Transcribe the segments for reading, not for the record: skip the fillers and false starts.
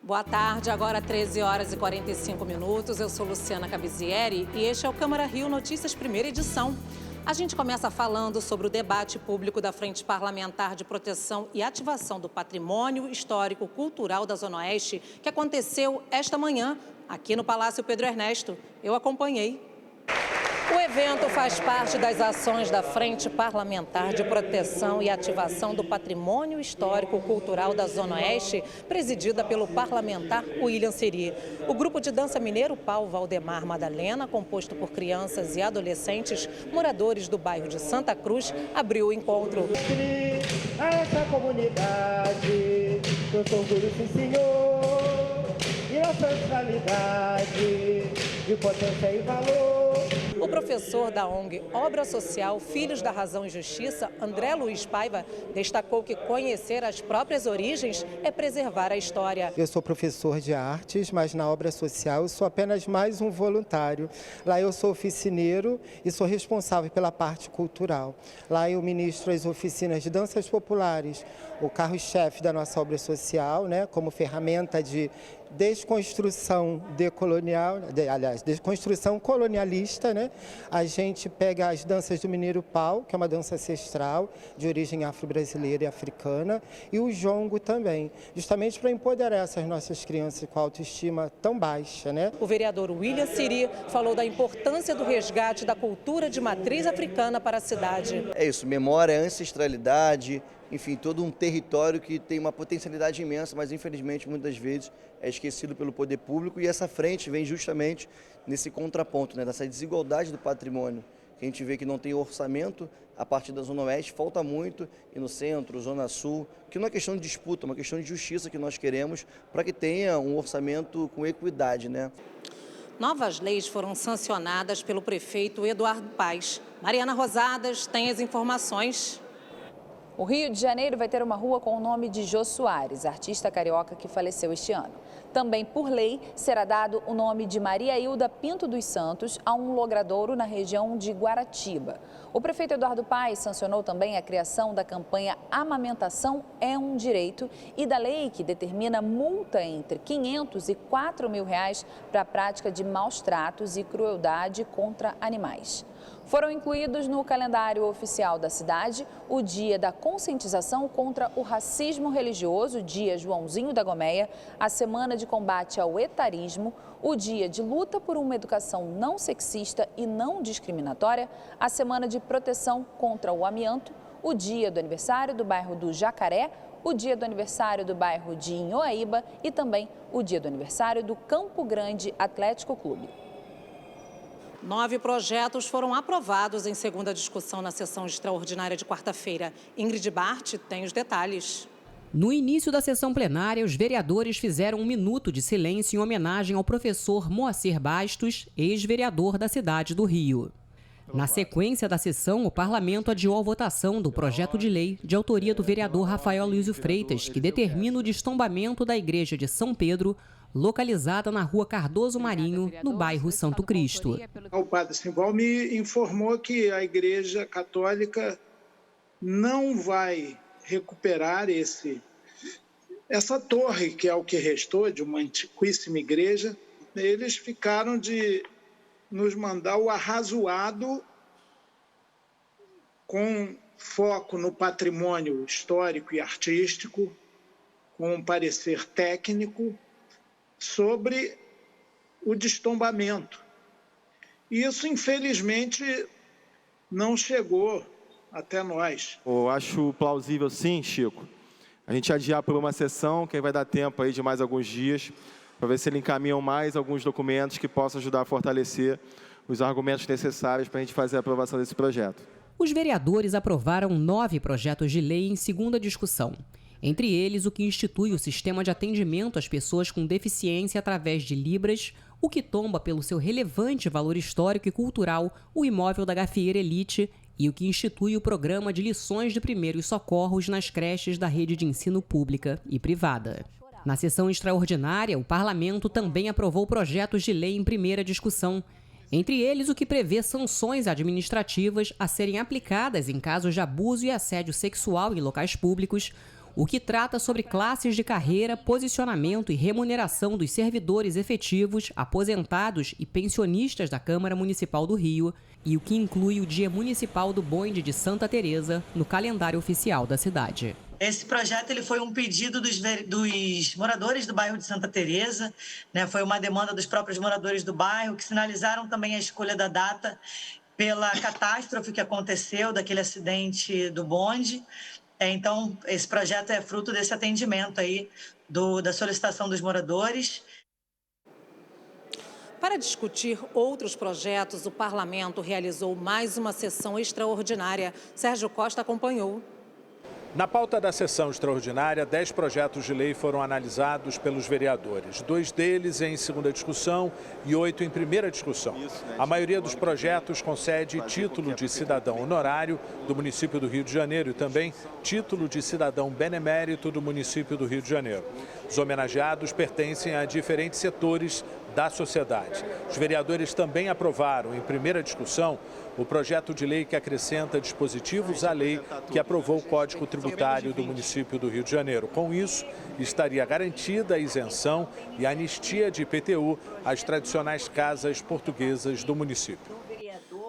Boa tarde, agora 13 horas e 45 minutos. Eu sou Luciana Cabizieri e este é o Câmara Rio Notícias, primeira edição. A gente começa falando sobre o debate público da Frente Parlamentar de Proteção e Ativação do Patrimônio Histórico-Cultural da Zona Oeste, que aconteceu esta manhã aqui no Palácio Pedro Ernesto. Eu acompanhei. O evento faz parte das ações da Frente Parlamentar de Proteção e Ativação do Patrimônio Histórico-Cultural da Zona Oeste, presidida pelo parlamentar William Siri. O grupo de dança mineiro Pau Valdemar Madalena, composto por crianças e adolescentes moradores do bairro de Santa Cruz, abriu o encontro. A essa comunidade, nosso orgulho, sim, senhor, e nossa ancestralidade de potência e valor. O professor da ONG Obra Social Filhos da Razão e Justiça, André Luiz Paiva, destacou que conhecer as próprias origens é preservar a história. Eu sou professor de artes, mas na obra social eu sou apenas mais um voluntário. Lá eu sou oficineiro e sou responsável pela parte cultural. Lá eu ministro as oficinas de danças populares, o carro-chefe da nossa obra social, né, como ferramenta de desconstrução desconstrução colonialista, né? A gente pega as danças do Mineiro Pau, que é uma dança ancestral de origem afro-brasileira e africana, e o jongo também, justamente para empoderar essas nossas crianças com autoestima tão baixa, né? O vereador William Siri falou da importância do resgate da cultura de matriz africana para a cidade. É isso, memória, ancestralidade, enfim, todo um território que tem uma potencialidade imensa, mas infelizmente muitas vezes é esquecido pelo poder público, e essa frente vem justamente nesse contraponto, né, dessa desigualdade do patrimônio, que a gente vê que não tem orçamento a partir da Zona Oeste, falta muito, e no centro, Zona Sul, que não é questão de disputa, é uma questão de justiça que nós queremos para que tenha um orçamento com equidade, né? Novas leis foram sancionadas pelo prefeito Eduardo Paes. Mariana Rosadas tem as informações. O Rio de Janeiro vai ter uma rua com o nome de Jô Soares, artista carioca que faleceu este ano. Também, por lei, será dado o nome de Maria Hilda Pinto dos Santos a um logradouro na região de Guaratiba. O prefeito Eduardo Paes sancionou também a criação da campanha Amamentação é um Direito e da lei que determina multa entre R$500 e R$4.000 para a prática de maus tratos e crueldade contra animais. Foram incluídos no calendário oficial da cidade o Dia da Conscientização contra o Racismo Religioso, Dia Joãozinho da Gomeia, a Semana de Combate ao Etarismo, o Dia de Luta por uma Educação Não Sexista e Não Discriminatória, a Semana de Proteção contra o Amianto, o Dia do Aniversário do bairro do Jacaré, o Dia do Aniversário do bairro de Inhoaíba e também o Dia do Aniversário do Campo Grande Atlético Clube. 9 projetos foram aprovados em segunda discussão na sessão extraordinária de quarta-feira. Ingrid Bart tem os detalhes. No início da sessão plenária, os vereadores fizeram um minuto de silêncio em homenagem ao professor Moacir Bastos, ex-vereador da cidade do Rio. Na sequência da sessão, o parlamento adiou a votação do projeto de lei de autoria do vereador Rafael Luizio Freitas, que determina o destombamento da igreja de São Pedro, localizada na rua Cardoso Marinho, no bairro Santo Cristo. O padre Simval me informou que a Igreja Católica não vai recuperar essa torre, que é o que restou de uma antiquíssima igreja. Eles ficaram de nos mandar o arrazoado com foco no patrimônio histórico e artístico, com um parecer técnico sobre o destombamento. Isso, infelizmente, não chegou até nós. Eu acho plausível, sim, Chico, a gente adiar por uma sessão, que aí vai dar tempo aí de mais alguns dias, para ver se ele encaminham mais alguns documentos que possam ajudar a fortalecer os argumentos necessários para a gente fazer a aprovação desse projeto. Os vereadores aprovaram 9 projetos de lei em segunda discussão. Entre eles, o que institui o sistema de atendimento às pessoas com deficiência através de Libras, o que tomba pelo seu relevante valor histórico e cultural o imóvel da Gafieira Elite e o que institui o programa de lições de primeiros socorros nas creches da rede de ensino pública e privada. Na sessão extraordinária, o parlamento também aprovou projetos de lei em primeira discussão. Entre eles, o que prevê sanções administrativas a serem aplicadas em casos de abuso e assédio sexual em locais públicos, o que trata sobre classes de carreira, posicionamento e remuneração dos servidores efetivos, aposentados e pensionistas da Câmara Municipal do Rio, e o que inclui o Dia Municipal do Bonde de Santa Teresa no calendário oficial da cidade. Esse projeto ele foi um pedido dos moradores do bairro de Santa Teresa, né? Foi uma demanda dos próprios moradores do bairro, que sinalizaram também a escolha da data pela catástrofe que aconteceu, daquele acidente do bonde. Então, esse projeto é fruto desse atendimento aí, da solicitação dos moradores. Para discutir outros projetos, o parlamento realizou mais uma sessão extraordinária. Sérgio Costa acompanhou. Na pauta da sessão extraordinária, 10 projetos de lei foram analisados pelos vereadores. 2 deles em segunda discussão e 8 em primeira discussão. A maioria dos projetos concede título de cidadão honorário do município do Rio de Janeiro e também título de cidadão benemérito do município do Rio de Janeiro. Os homenageados pertencem a diferentes setores da sociedade. Os vereadores também aprovaram, em primeira discussão, o projeto de lei que acrescenta dispositivos à lei que aprovou o Código Tributário do município do Rio de Janeiro. Com isso, estaria garantida a isenção e a anistia de IPTU às tradicionais casas portuguesas do município.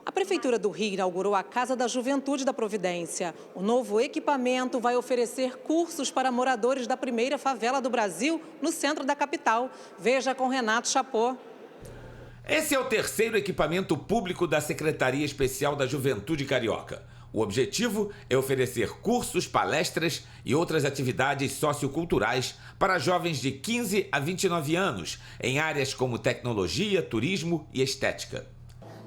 A Prefeitura do Rio inaugurou a Casa da Juventude da Providência. O novo equipamento vai oferecer cursos para moradores da primeira favela do Brasil, no centro da capital. Veja com Renato Chapô. Esse é o terceiro equipamento público da Secretaria Especial da Juventude Carioca. O objetivo é oferecer cursos, palestras e outras atividades socioculturais para jovens de 15 a 29 anos, em áreas como tecnologia, turismo e estética.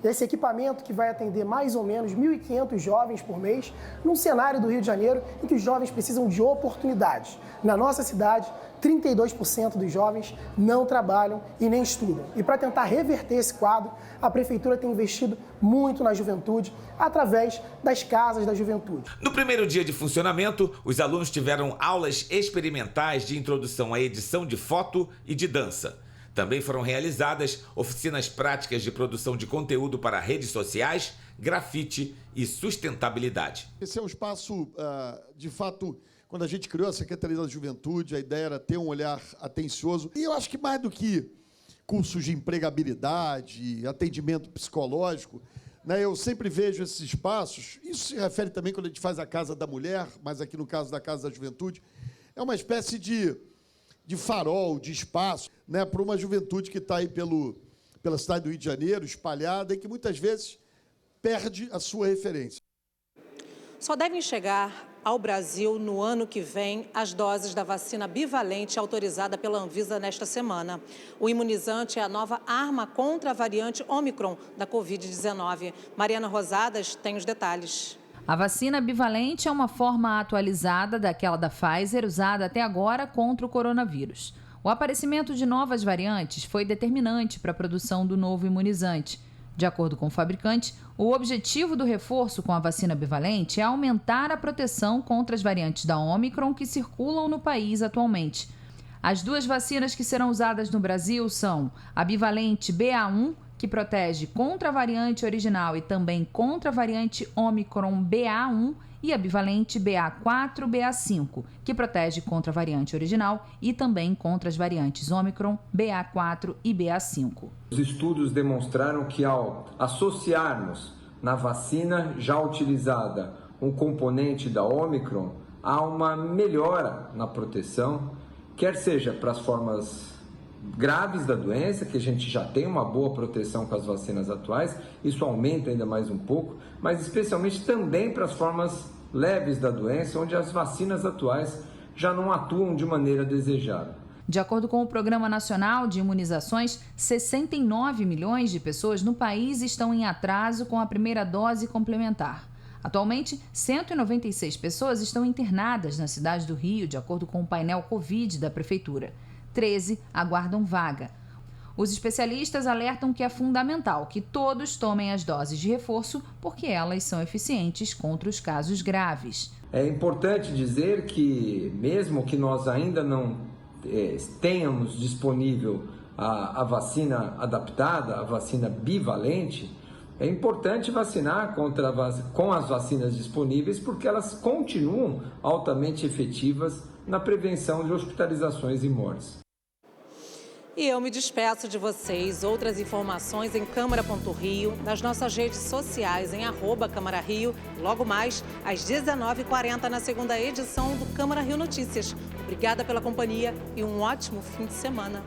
Esse equipamento que vai atender mais ou menos 1.500 jovens por mês, num cenário do Rio de Janeiro em que os jovens precisam de oportunidades. Na nossa cidade, 32% dos jovens não trabalham e nem estudam. E para tentar reverter esse quadro, a Prefeitura tem investido muito na juventude através das casas da juventude. No primeiro dia de funcionamento, os alunos tiveram aulas experimentais de introdução à edição de foto e de dança. Também foram realizadas oficinas práticas de produção de conteúdo para redes sociais, grafite e sustentabilidade. Esse é um espaço, de fato, quando a gente criou a Secretaria da Juventude, a ideia era ter um olhar atencioso. E eu acho que mais do que cursos de empregabilidade, atendimento psicológico, né, eu sempre vejo esses espaços, isso se refere também quando a gente faz a Casa da Mulher, mas aqui no caso da Casa da Juventude, é uma espécie de farol, de espaço, né, para uma juventude que está aí pela cidade do Rio de Janeiro, espalhada, e que muitas vezes perde a sua referência. Só devem chegar ao Brasil no ano que vem as doses da vacina bivalente autorizada pela Anvisa nesta semana. O imunizante é a nova arma contra a variante Ômicron da Covid-19. Mariana Rosadas tem os detalhes. A vacina bivalente é uma forma atualizada daquela da Pfizer usada até agora contra o coronavírus. O aparecimento de novas variantes foi determinante para a produção do novo imunizante. De acordo com o fabricante, o objetivo do reforço com a vacina bivalente é aumentar a proteção contra as variantes da Ômicron que circulam no país atualmente. As duas vacinas que serão usadas no Brasil são a bivalente BA1, que protege contra a variante original e também contra a variante Ômicron BA1, e a bivalente BA4-BA5, que protege contra a variante original e também contra as variantes Ômicron, BA4 e BA5. Os estudos demonstraram que ao associarmos na vacina já utilizada um componente da Ômicron, há uma melhora na proteção, quer seja para as formas graves da doença, que a gente já tem uma boa proteção com as vacinas atuais, isso aumenta ainda mais um pouco, mas especialmente também para as formas leves da doença, onde as vacinas atuais já não atuam de maneira desejada. De acordo com o Programa Nacional de Imunizações, 69 milhões de pessoas no país estão em atraso com a primeira dose complementar. Atualmente, 196 pessoas estão internadas na cidade do Rio, de acordo com o painel Covid da Prefeitura. 13 aguardam vaga. Os especialistas alertam que é fundamental que todos tomem as doses de reforço, porque elas são eficientes contra os casos graves. É importante dizer que, mesmo que nós ainda não tenhamos disponível a vacina adaptada, a vacina bivalente, É importante vacinar com as vacinas disponíveis porque elas continuam altamente efetivas na prevenção de hospitalizações e mortes. E eu me despeço de vocês. Outras informações em Câmara.rio, nas nossas redes sociais em @CâmaraRio, logo mais às 19h40 na segunda edição do Câmara Rio Notícias. Obrigada pela companhia e um ótimo fim de semana.